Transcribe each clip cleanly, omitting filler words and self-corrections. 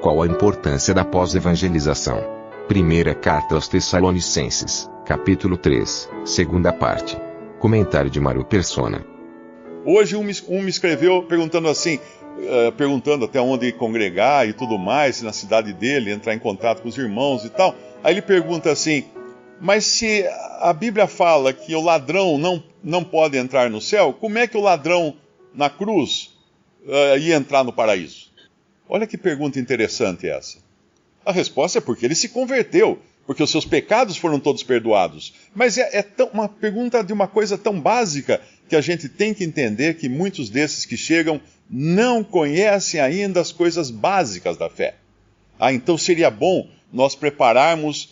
Qual a importância da pós-evangelização? Primeira carta aos Tessalonicenses, capítulo 3, segunda parte. Comentário de Maru Persona. Hoje um me escreveu perguntando assim, perguntando até onde congregar e tudo mais, se na cidade dele, entrar em contato com os irmãos e tal. Aí ele pergunta assim, mas se a Bíblia fala que o ladrão não pode entrar no céu, como é que o ladrão na cruz ia entrar no paraíso? Olha que pergunta interessante essa. A resposta é porque ele se converteu, porque os seus pecados foram todos perdoados. Mas uma pergunta de uma coisa tão básica que a gente tem que entender que muitos desses que chegam não conhecem ainda as coisas básicas da fé. Então seria bom nós prepararmos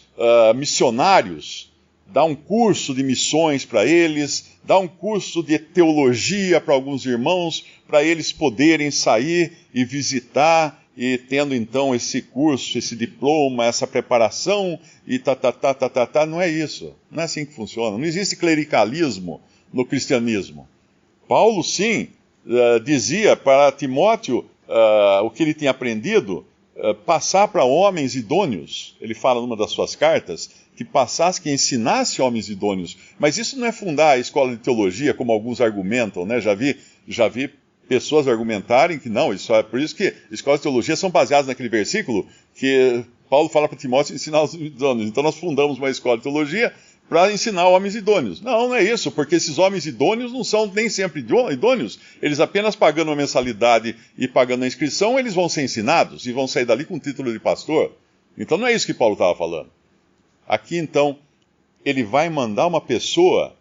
missionários, dar um curso de missões para eles, dar um curso de teologia para alguns irmãos, para eles poderem sair e visitar, e tendo então esse curso, esse diploma, essa preparação, e não é isso. Não é assim que funciona. Não existe clericalismo no cristianismo. Paulo, sim, dizia para Timóteo o que ele tinha aprendido, passar para homens idôneos. Ele fala numa das suas cartas que passasse, que ensinasse homens idôneos. Mas isso não é fundar a escola de teologia, como alguns argumentam, né? Já vi pessoas argumentarem que não, isso é por isso que escolas de teologia são baseadas naquele versículo que Paulo fala para Timóteo ensinar os idôneos. Então nós fundamos uma escola de teologia para ensinar homens idôneos. Não é isso, porque esses homens idôneos não são nem sempre idôneos. Eles apenas pagando uma mensalidade e pagando a inscrição, eles vão ser ensinados e vão sair dali com o título de pastor. Então não é isso que Paulo estava falando. Aqui então, ele vai mandar uma pessoa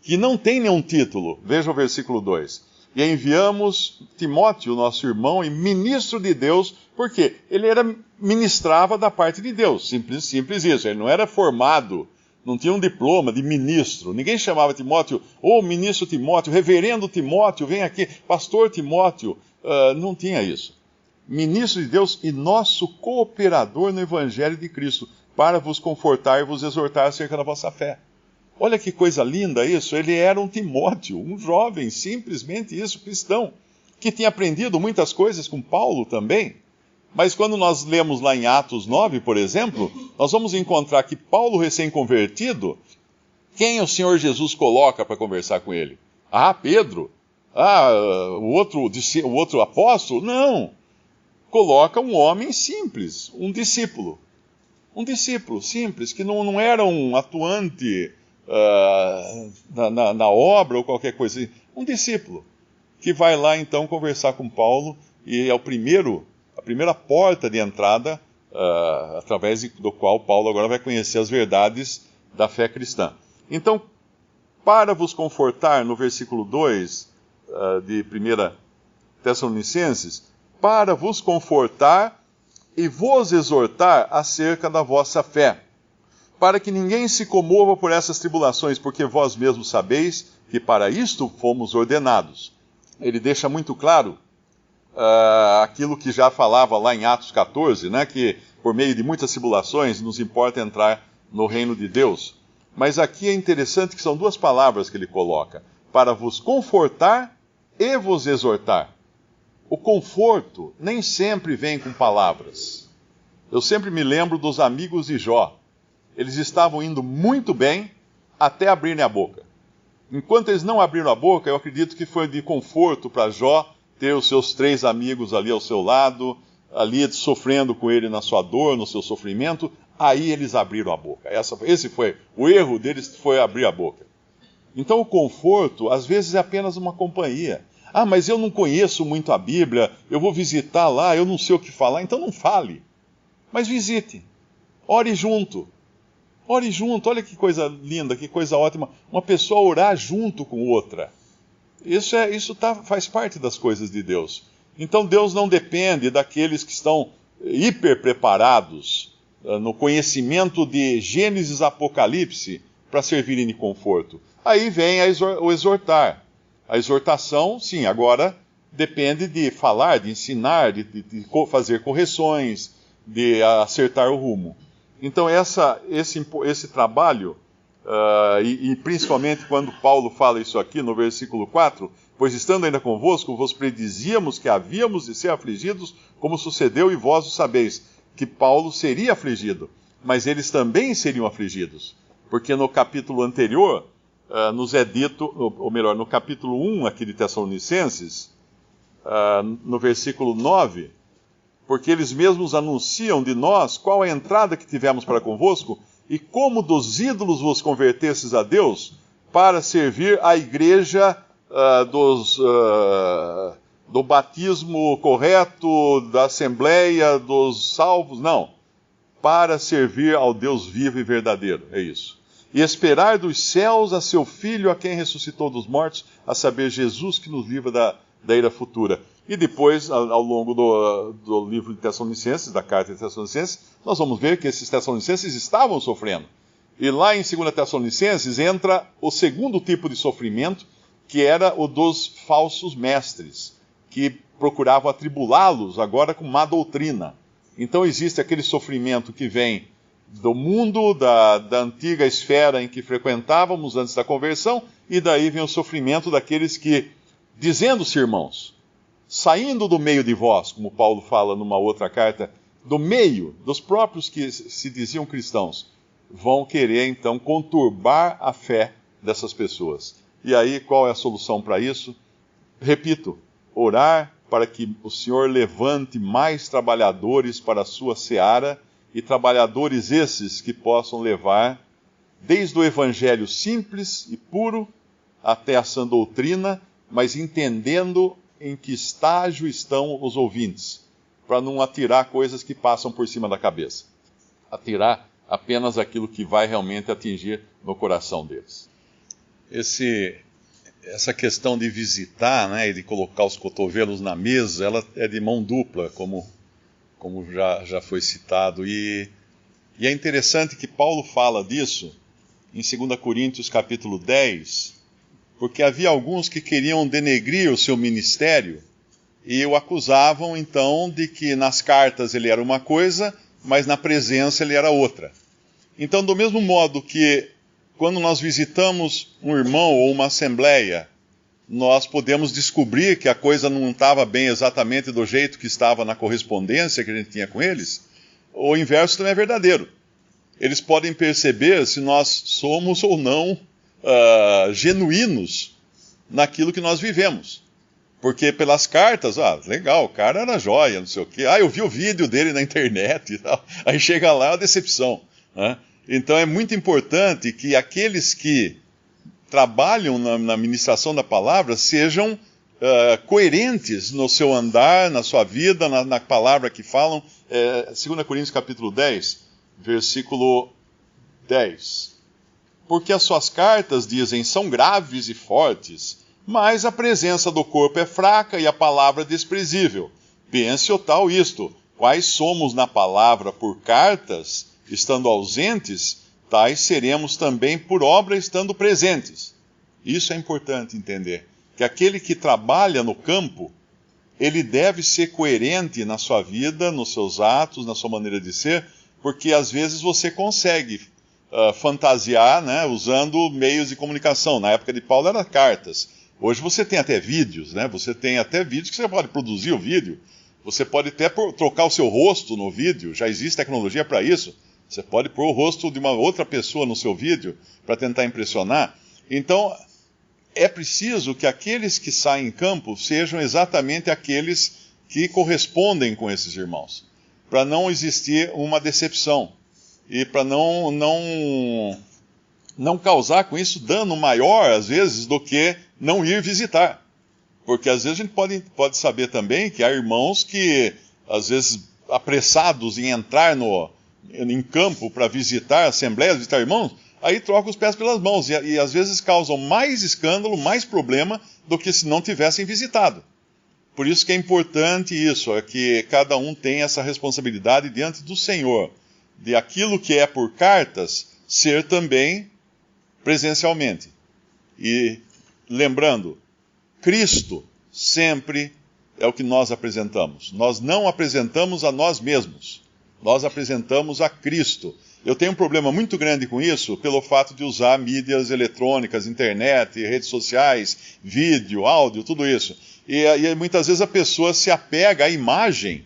que não tem nenhum título. Veja o versículo 2. E enviamos Timóteo, nosso irmão e ministro de Deus, porque ele ministrava da parte de Deus. Simples isso. Ele não era formado, não tinha um diploma de ministro. Ninguém chamava Timóteo, ministro Timóteo, reverendo Timóteo, vem aqui, pastor Timóteo. Não tinha isso. Ministro de Deus e nosso cooperador no Evangelho de Cristo, para vos confortar e vos exortar acerca da vossa fé. Olha que coisa linda isso. Ele era um Timóteo, um jovem, simplesmente isso, cristão, que tinha aprendido muitas coisas com Paulo também. Mas quando nós lemos lá em Atos 9, por exemplo, nós vamos encontrar que Paulo, recém-convertido, quem o Senhor Jesus coloca para conversar com ele? Pedro? O outro apóstolo? Não. Coloca um homem simples, um discípulo. Um discípulo simples, que não era um atuante na obra ou qualquer coisa. Um discípulo que vai lá então conversar com Paulo e é a primeira porta de entrada através do qual Paulo agora vai conhecer as verdades da fé cristã. Então, para vos confortar, no versículo 2 de 1 Tessalonicenses, para vos confortar e vos exortar acerca da vossa fé, para que ninguém se comova por essas tribulações, porque vós mesmos sabeis que para isto fomos ordenados. Ele deixa muito claro aquilo que já falava lá em Atos 14, né, que por meio de muitas tribulações nos importa entrar no reino de Deus. Mas aqui é interessante que são duas palavras que ele coloca, para vos confortar e vos exortar. O conforto nem sempre vem com palavras. Eu sempre me lembro dos amigos de Jó. Eles estavam indo muito bem até abrirem a boca. Enquanto eles não abriram a boca, eu acredito que foi de conforto para Jó ter os seus 3 amigos ali ao seu lado, ali sofrendo com ele na sua dor, no seu sofrimento. Aí eles abriram a boca. Esse foi o erro deles, foi abrir a boca. Então o conforto, às vezes, é apenas uma companhia. Mas eu não conheço muito a Bíblia, eu vou visitar lá, eu não sei o que falar, então não fale. Mas visite, ore junto, olha que coisa linda, que coisa ótima, uma pessoa orar junto com outra. Isso faz parte das coisas de Deus. Então Deus não depende daqueles que estão hiper preparados no conhecimento de Gênesis, Apocalipse, para servirem de conforto. Aí vem o exortar. A exortação, sim, agora depende de falar, de ensinar, de fazer correções, de acertar o rumo. Então esse trabalho, e principalmente quando Paulo fala isso aqui no versículo 4, Pois estando ainda convosco, vos predizíamos que havíamos de ser afligidos, como sucedeu, e vós o sabeis, que Paulo seria afligido, mas eles também seriam afligidos. Porque no capítulo anterior, nos é dito, ou melhor, no capítulo 1 aqui de Tessalonicenses, no versículo 9, porque eles mesmos anunciam de nós qual a entrada que tivemos para convosco, e como dos ídolos vos convertesses a Deus, para servir a igreja do batismo correto, da assembleia, dos salvos, não. Para servir ao Deus vivo e verdadeiro, é isso. E esperar dos céus a seu Filho, a quem ressuscitou dos mortos, a saber, Jesus, que nos livra da ira futura. E depois, ao longo do livro de Tessalonicenses, da carta de Tessalonicenses, nós vamos ver que esses Tessalonicenses estavam sofrendo. E lá em 2 Tessalonicenses entra o segundo tipo de sofrimento, que era o dos falsos mestres, que procuravam atribulá-los agora com má doutrina. Então existe aquele sofrimento que vem do mundo, da antiga esfera em que frequentávamos antes da conversão, e daí vem o sofrimento daqueles que, dizendo-se irmãos, saindo do meio de vós, como Paulo fala numa outra carta, do meio dos próprios que se diziam cristãos, vão querer então conturbar a fé dessas pessoas. E aí qual é a solução para isso? Repito, orar para que o Senhor levante mais trabalhadores para a sua seara, e trabalhadores esses que possam levar desde o evangelho simples e puro até a sã doutrina, mas entendendo em que estágio estão os ouvintes, para não atirar coisas que passam por cima da cabeça. Atirar apenas aquilo que vai realmente atingir no coração deles. Essa questão de visitar, né, e de colocar os cotovelos na mesa, ela é de mão dupla, como já foi citado. E é interessante que Paulo fala disso em 2 Coríntios capítulo 10, porque havia alguns que queriam denegrir o seu ministério e o acusavam, então, de que nas cartas ele era uma coisa, mas na presença ele era outra. Então, do mesmo modo que quando nós visitamos um irmão ou uma assembleia, nós podemos descobrir que a coisa não estava bem exatamente do jeito que estava na correspondência que a gente tinha com eles, o inverso também é verdadeiro. Eles podem perceber se nós somos ou não genuínos naquilo que nós vivemos. Porque pelas cartas, legal, o cara era joia, não sei o quê. Eu vi o vídeo dele na internet e tal. Aí chega lá, é uma decepção, né? Então é muito importante que aqueles que trabalham na ministração da palavra sejam coerentes no seu andar, na sua vida, na palavra que falam. 2 Coríntios capítulo 10, versículo 10. Porque as suas cartas, dizem, são graves e fortes, mas a presença do corpo é fraca e a palavra desprezível. Pense o tal isto, quais somos na palavra por cartas, estando ausentes, tais seremos também por obra estando presentes. Isso é importante entender, que aquele que trabalha no campo, ele deve ser coerente na sua vida, nos seus atos, na sua maneira de ser, porque às vezes você consegue fantasiar, né, usando meios de comunicação. Na época de Paulo era cartas. Hoje você tem até vídeos, né? Você tem até vídeos que você pode produzir o vídeo. Você pode até trocar o seu rosto no vídeo. Já existe tecnologia para isso. Você pode pôr o rosto de uma outra pessoa no seu vídeo para tentar impressionar. Então, é preciso que aqueles que saem em campo sejam exatamente aqueles que correspondem com esses irmãos, para não existir uma decepção e para não causar com isso dano maior, às vezes, do que não ir visitar. Porque às vezes a gente pode saber também que há irmãos que, às vezes, apressados em entrar em campo para visitar assembleias, visitar irmãos, aí trocam os pés pelas mãos e às vezes causam mais escândalo, mais problema do que se não tivessem visitado. Por isso que é importante isso, é que cada um tem essa responsabilidade diante do Senhor, de aquilo que é por cartas, ser também presencialmente. E lembrando, Cristo sempre é o que nós apresentamos. Nós não apresentamos a nós mesmos, nós apresentamos a Cristo. Eu tenho um problema muito grande com isso pelo fato de usar mídias eletrônicas, internet, redes sociais, vídeo, áudio, tudo isso. E muitas vezes a pessoa se apega à imagem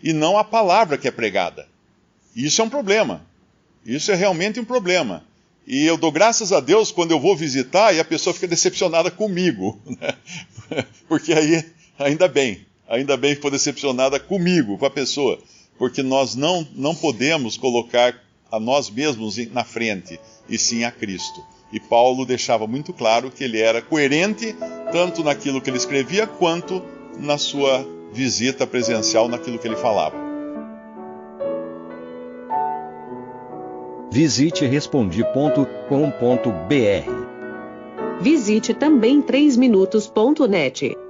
e não à palavra que é pregada. Isso é um problema. Isso é realmente um problema. E eu dou graças a Deus quando eu vou visitar e a pessoa fica decepcionada comigo. Né? Porque aí, ainda bem que foi decepcionada comigo, com a pessoa. Porque nós não podemos colocar a nós mesmos na frente, e sim a Cristo. E Paulo deixava muito claro que ele era coerente tanto naquilo que ele escrevia, quanto na sua visita presencial, naquilo que ele falava. Visite Respondi.com.br. Visite também 3minutos.net.